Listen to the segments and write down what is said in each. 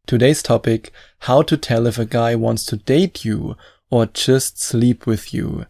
Today's topic, how to tell if a guy wants to date you or just sleep with you.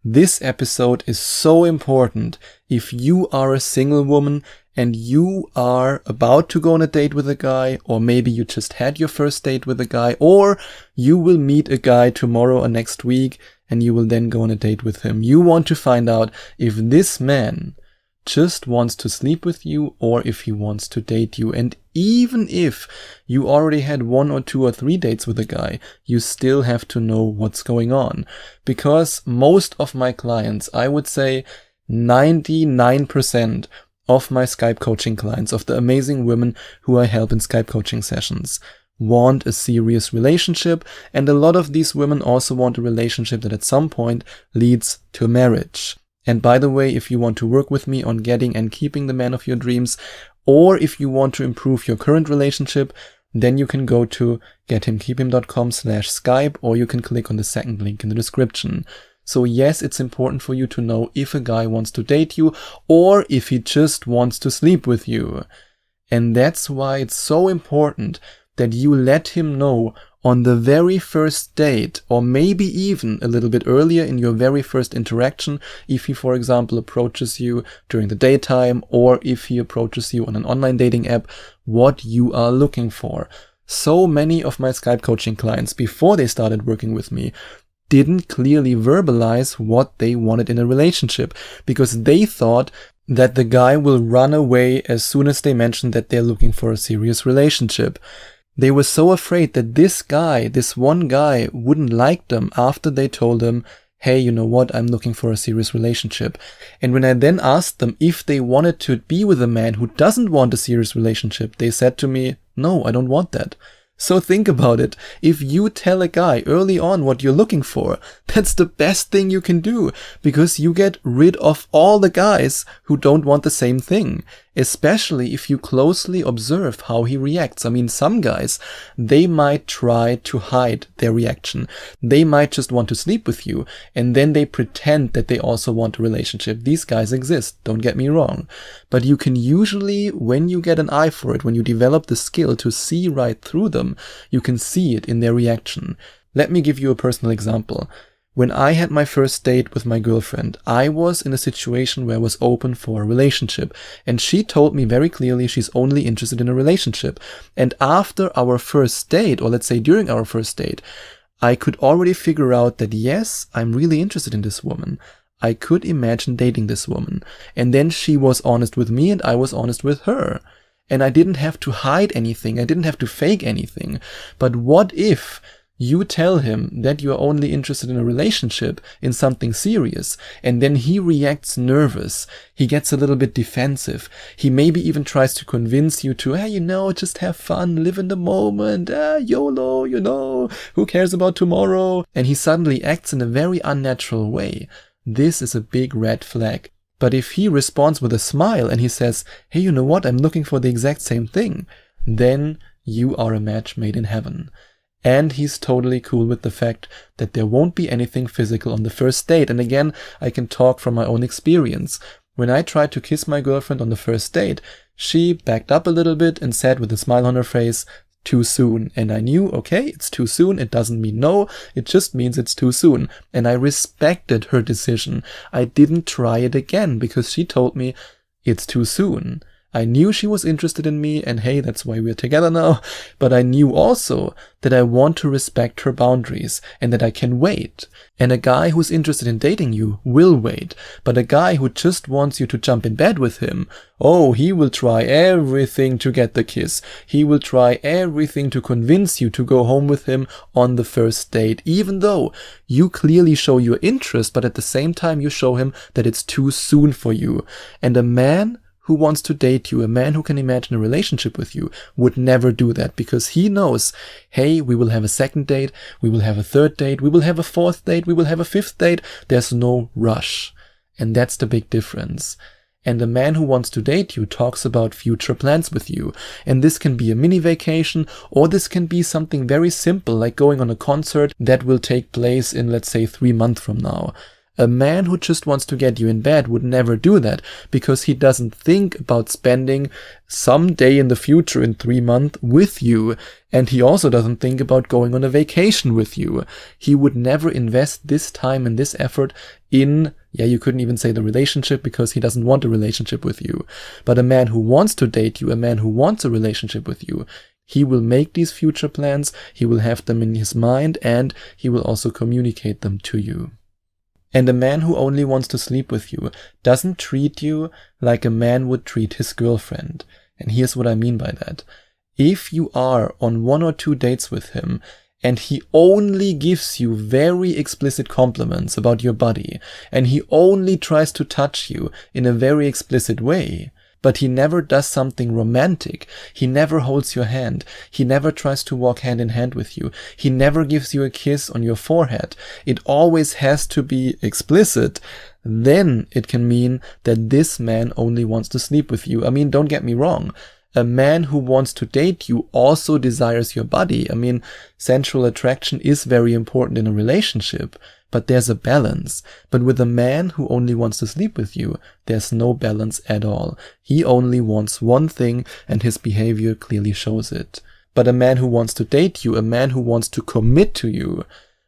This episode is so important if you are a single woman and you are about to go on a date with a guy, or maybe you just had your first date with a guy, or you will meet a guy tomorrow or next week and you will then go on a date with him. You want to find out if this man just wants to sleep with you or if he wants to date you. And even if you already had 1 or 2 or 3 dates with a guy, you still have to know what's going on. Because most of my clients, I would say 99% of my Skype coaching clients, of the amazing women who I help in Skype coaching sessions, want a serious relationship. And a lot of these women also want a relationship that at some point leads to marriage. And by the way, if you want to work with me on getting and keeping the man of your dreams, or if you want to improve your current relationship, then you can go to gethimkeephim.com/Skype, or you can click on the second link in the description. So yes, it's important for you to know if a guy wants to date you or if he just wants to sleep with you. And that's why it's so important that you let him know on the very first date, or maybe even a little bit earlier in your very first interaction, if he, for example, approaches you during the daytime, or if he approaches you on an online dating app, what you are looking for. So many of my Skype coaching clients, before they started working with me, didn't clearly verbalize what they wanted in a relationship, because they thought that the guy will run away as soon as they mention that they're looking for a serious relationship. They were so afraid that this one guy wouldn't like them after they told them, hey, you know what, I'm looking for a serious relationship. And when I then asked them if they wanted to be with a man who doesn't want a serious relationship, they said to me, no, I don't want that. So think about it. If you tell a guy early on what you're looking for, that's the best thing you can do, because you get rid of all the guys who don't want the same thing, especially if you closely observe how he reacts. I mean, some guys, they might try to hide their reaction. They might just want to sleep with you, and then they pretend that they also want a relationship. These guys exist, don't get me wrong. But you can usually, when you get an eye for it, when you develop the skill to see right through them, you can see it in their reaction. Let me give you a personal example. When I had my first date with my girlfriend, I was in a situation where I was open for a relationship, and she told me very clearly she's only interested in a relationship. And after our first date, or let's say during our first date, I could already figure out that yes, I'm really interested in this woman. I could imagine dating this woman. And then she was honest with me and I was honest with her. And I didn't have to hide anything. I didn't have to fake anything. But what if you tell him that you're only interested in a relationship, in something serious, and then he reacts nervous, he gets a little bit defensive, he maybe even tries to convince you to, hey, just have fun, live in the moment, YOLO, who cares about tomorrow? And he suddenly acts in a very unnatural way. This is a big red flag. But if he responds with a smile and he says, hey, you know what, I'm looking for the exact same thing, then you are a match made in heaven. And he's totally cool with the fact that there won't be anything physical on the first date. And again, I can talk from my own experience. When I tried to kiss my girlfriend on the first date, she backed up a little bit and said with a smile on her face, too soon. And I knew, okay, it's too soon. It doesn't mean no. It just means it's too soon. And I respected her decision. I didn't try it again because she told me it's too soon. I knew she was interested in me, and hey, that's why we're together now. But I knew also that I want to respect her boundaries and that I can wait. And a guy who's interested in dating you will wait. But a guy who just wants you to jump in bed with him, oh, he will try everything to get the kiss. He will try everything to convince you to go home with him on the first date, even though you clearly show your interest, but at the same time you show him that it's too soon for you. And a man who wants to date you, a man who can imagine a relationship with you, would never do that, because he knows, hey, we will have a second date, we will have a third date, we will have a fourth date, we will have a fifth date. There's no rush. And that's the big difference. And a man who wants to date you talks about future plans with you. And this can be a mini vacation, or this can be something very simple, like going on a concert that will take place in, let's say, 3 months from now. A man who just wants to get you in bed would never do that, because he doesn't think about spending some day in the future in 3 months with you, and he also doesn't think about going on a vacation with you. He would never invest this time and this effort in, you couldn't even say the relationship, because he doesn't want a relationship with you. But a man who wants to date you, a man who wants a relationship with you, he will make these future plans, he will have them in his mind, and he will also communicate them to you. And a man who only wants to sleep with you doesn't treat you like a man would treat his girlfriend. And here's what I mean by that. If you are on 1 or 2 dates with him, and he only gives you very explicit compliments about your body, and he only tries to touch you in a very explicit way, but he never does something romantic, he never holds your hand, he never tries to walk hand in hand with you, he never gives you a kiss on your forehead, it always has to be explicit, then it can mean that this man only wants to sleep with you. I mean, don't get me wrong. A man who wants to date you also desires your body. I mean, sensual attraction is very important in a relationship, but there's a balance. But with a man who only wants to sleep with you, there's no balance at all. He only wants one thing, and his behavior clearly shows it. But a man who wants to date you, a man who wants to commit to you,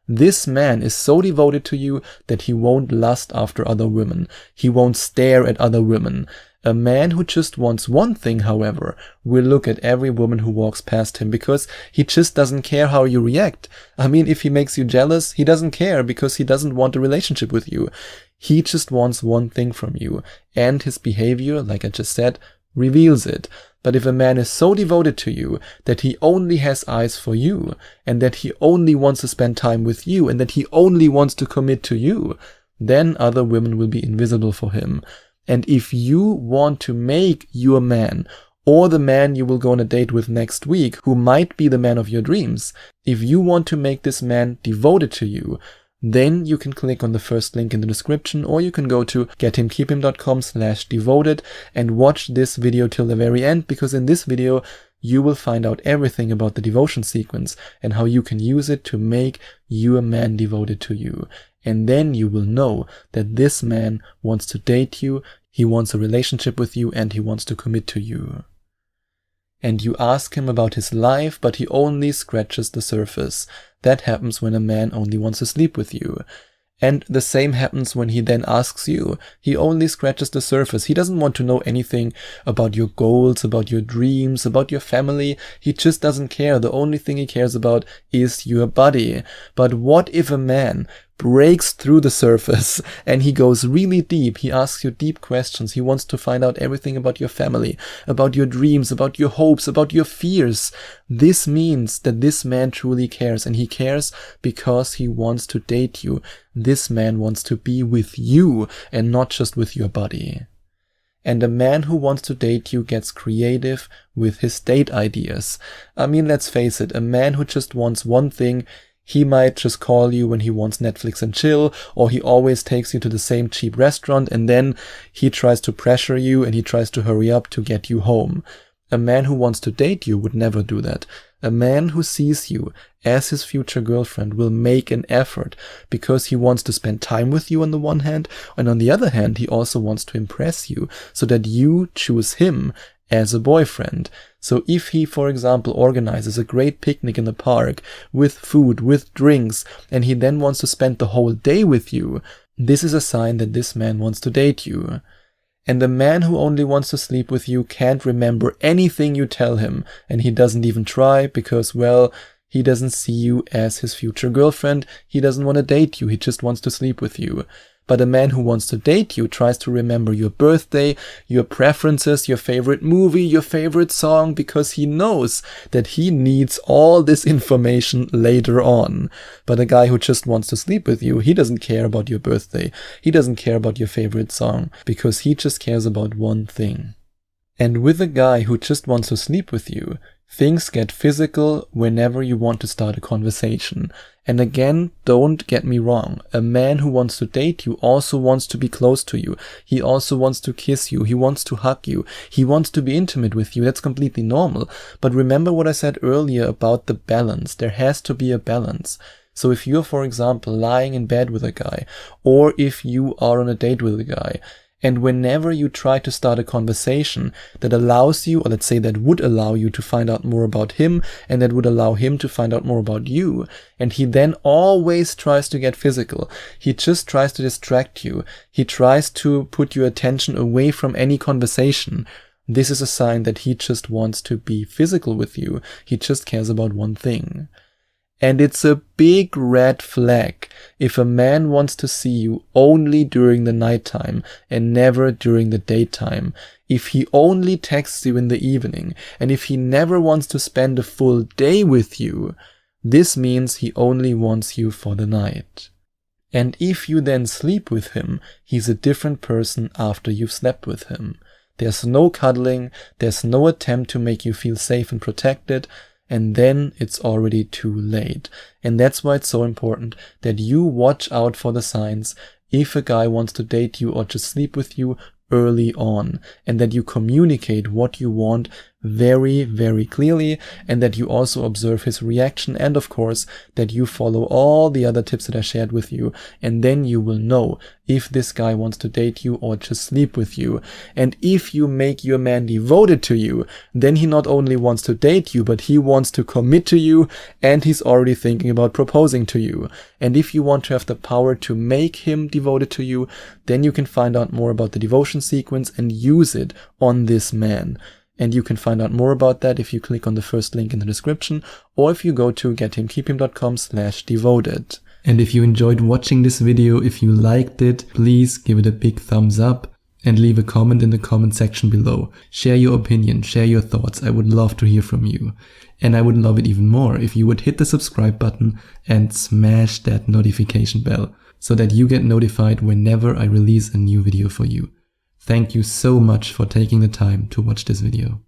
this man is so devoted to you that he won't lust after other women. He won't stare at other women. A man who just wants one thing, however, will look at every woman who walks past him, because he just doesn't care how you react. I mean, if he makes you jealous, he doesn't care, because he doesn't want a relationship with you. He just wants one thing from you, and his behavior, like I just said, reveals it. But if a man is so devoted to you that he only has eyes for you, and that he only wants to spend time with you, and that he only wants to commit to you, then other women will be invisible for him. And if you want to make your man, or the man you will go on a date with next week, who might be the man of your dreams, if you want to make this man devoted to you, then you can click on the first link in the description, or you can go to gethimkeephim.com/devoted and watch this video till the very end, because in this video you will find out everything about the devotion sequence and how you can use it to make your man devoted to you. And then you will know that this man wants to date you, he wants a relationship with you, and he wants to commit to you. And you ask him about his life, but he only scratches the surface. That happens when a man only wants to sleep with you. And the same happens when he then asks you. He only scratches the surface. He doesn't want to know anything about your goals, about your dreams, about your family. He just doesn't care. The only thing he cares about is your body. But what if a man breaks through the surface and he goes really deep? He asks you deep questions. He wants to find out everything about your family, about your dreams, about your hopes, about your fears. This means that this man truly cares, and he cares because he wants to date you. This man wants to be with you and not just with your body. And a man who wants to date you gets creative with his date ideas. I mean, let's face it, a man who just wants one thing, he might just call you when he wants Netflix and chill, or he always takes you to the same cheap restaurant, and then he tries to pressure you and he tries to hurry up to get you home. A man who wants to date you would never do that. A man who sees you as his future girlfriend will make an effort, because he wants to spend time with you on the one hand, and on the other hand, he also wants to impress you so that you choose him as a boyfriend. So if he, for example, organizes a great picnic in the park with food, with drinks, and he then wants to spend the whole day with you, this is a sign that this man wants to date you. And the man who only wants to sleep with you can't remember anything you tell him, and he doesn't even try, because, well, he doesn't see you as his future girlfriend. He doesn't want to date you. He just wants to sleep with you. But a man who wants to date you tries to remember your birthday, your preferences, your favorite movie, your favorite song, because he knows that he needs all this information later on. But a guy who just wants to sleep with you, he doesn't care about your birthday. He doesn't care about your favorite song, because he just cares about one thing. And with a guy who just wants to sleep with you, things get physical whenever you want to start a conversation. And again, don't get me wrong, a man who wants to date you also wants to be close to you. He also wants to kiss you. He wants to hug you. He wants to be intimate with you. That's completely normal. But remember what I said earlier about the balance. There has to be a balance. So if you're, for example, lying in bed with a guy, or if you are on a date with a guy, and whenever you try to start a conversation that allows you, or let's say that would allow you to find out more about him, and that would allow him to find out more about you, and he then always tries to get physical, he just tries to distract you, he tries to put your attention away from any conversation, this is a sign that he just wants to be physical with you. He just cares about one thing. And it's a big red flag if a man wants to see you only during the nighttime and never during the daytime. If he only texts you in the evening, and if he never wants to spend a full day with you, this means he only wants you for the night. And if you then sleep with him, he's a different person after you've slept with him. There's no cuddling, there's no attempt to make you feel safe and protected, and then it's already too late. And that's why it's so important that you watch out for the signs if a guy wants to date you or just sleep with you early on, and that you communicate what you want very, very clearly, and that you also observe his reaction, and of course that you follow all the other tips that I shared with you, and then you will know if this guy wants to date you or just sleep with you. And if you make your man devoted to you, then he not only wants to date you, but he wants to commit to you, and he's already thinking about proposing to you. And if you want to have the power to make him devoted to you, then you can find out more about the devotion sequence and use it on this man. And you can find out more about that if you click on the first link in the description, or if you go to gethimkeephim.com/devoted. And if you enjoyed watching this video, if you liked it, please give it a big thumbs up and leave a comment in the comment section below. Share your opinion, share your thoughts. I would love to hear from you. And I would love it even more if you would hit the subscribe button and smash that notification bell so that you get notified whenever I release a new video for you. Thank you so much for taking the time to watch this video.